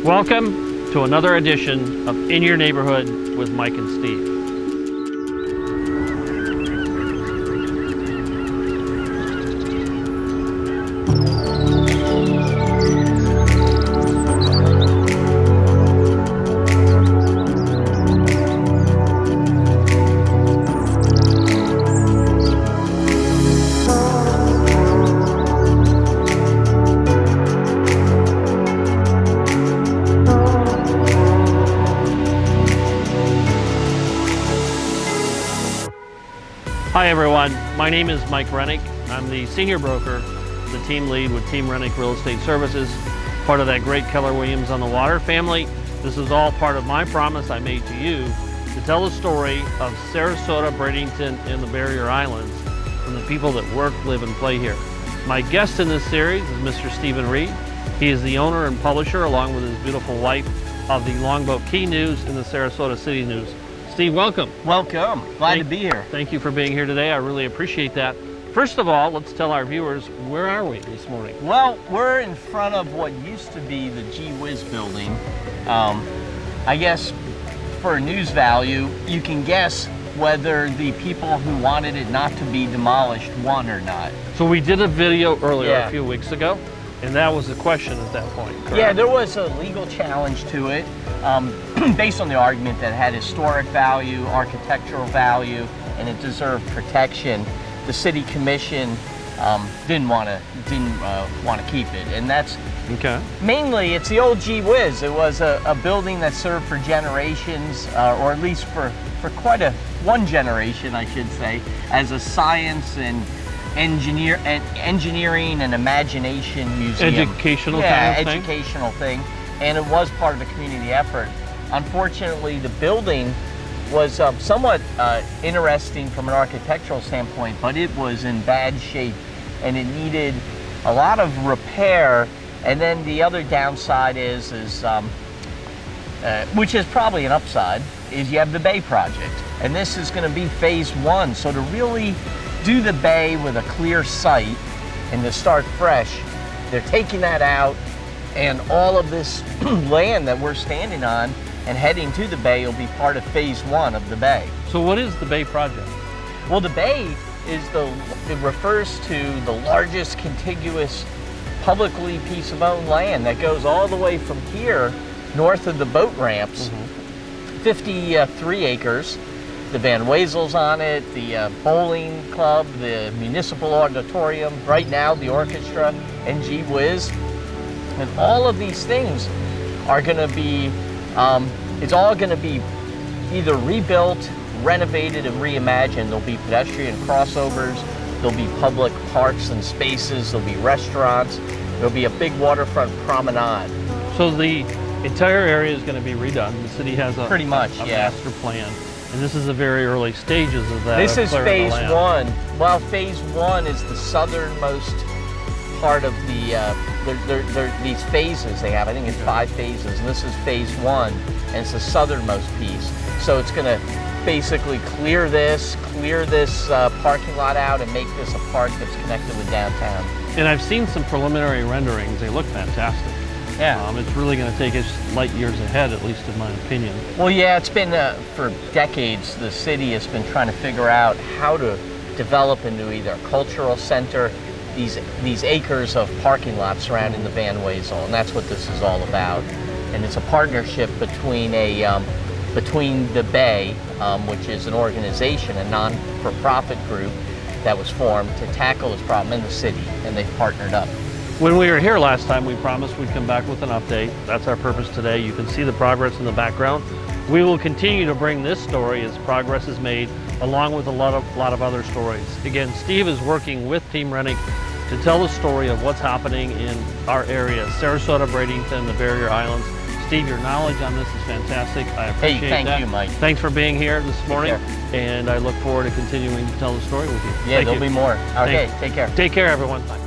Welcome to another edition of In Your Neighborhood with Mike and Steve. Hi everyone, my name is Mike Rennick. I'm the senior broker, the team lead with Team Rennick Real Estate Services, part of that great Keller Williams on the Water family. This is all part of my promise I made to you to tell the story of Sarasota, Bradenton, and the Barrier Islands from the people that work, live, and play here. My guest in this series is Mr. Stephen Reed. He is the owner and publisher, along with his beautiful wife, of the Longboat Key News and the Sarasota City News. Steve, welcome. Welcome. Glad to be here. Thank you for being here today. I really appreciate that. First of all, let's tell our viewers, where are we this morning? Well, we're in front of what used to be the GWIZ building. I guess for news value, you can guess whether the people who wanted it not to be demolished won or not. So we did a video earlier a few weeks ago, and that was the question at that point, correct? Yeah, there was a legal challenge to it based on the argument that it had historic value, architectural value, and it deserved protection. The city commission didn't want to keep it, and that's mainly it's the old GWIZ. It was a building that served for generations, or at least for quite one generation, I should say, as a science and engineering and imagination museum. Educational kind of thing? Educational thing. And it was part of the community effort. Unfortunately, the building was somewhat interesting from an architectural standpoint, but it was in bad shape and it needed a lot of repair. And then the other downside is which is probably an upside, is you have the Bay project. And this is going to be phase one. So to really do the Bay with a clear sight and to start fresh, they're taking that out, and all of this land that we're standing on and heading to the Bay will be part of phase one of the Bay. So what is the Bay project? Well, the Bay it refers to the largest contiguous publicly piece of owned land that goes all the way from here north of the boat ramps, 53 acres. The Van Wezel's on it, the bowling club, the municipal auditorium, right now the orchestra, and GWIZ. And all of these things are going to be, it's all going to be either rebuilt, renovated, and reimagined. There'll be pedestrian crossovers, there'll be public parks and spaces, there'll be restaurants, there'll be a big waterfront promenade. So the entire area is going to be redone. The city has a master plan. And this is the very early stages of that. This is phase one. Well, phase one is the southernmost part of these phases they have. I think it's 5 phases, and this is phase one, and it's the southernmost piece. So it's going to basically clear this parking lot out and make this a park that's connected with downtown. And I've seen some preliminary renderings. They look fantastic. Yeah. It's really going to take us light years ahead, at least in my opinion. Well, yeah, it's been, for decades, the city has been trying to figure out how to develop into either a cultural center, these acres of parking lots surrounding the Van Wezel, and that's what this is all about. And it's a partnership between the Bay, which is an organization, a non-for-profit group that was formed to tackle this problem in the city, and they've partnered up. When we were here last time, we promised we'd come back with an update. That's our purpose today. You can see the progress in the background. We will continue to bring this story as progress is made, along with a lot of other stories. Again, Steve is working with Team Rennick to tell the story of what's happening in our area, Sarasota, Bradenton, the Barrier Islands. Steve, your knowledge on this is fantastic. I appreciate that. Thank you, Mike. Thanks for being here this morning, and I look forward to continuing to tell the story with you. Yeah, there'll be more. Okay, take care. Take care, everyone. Bye.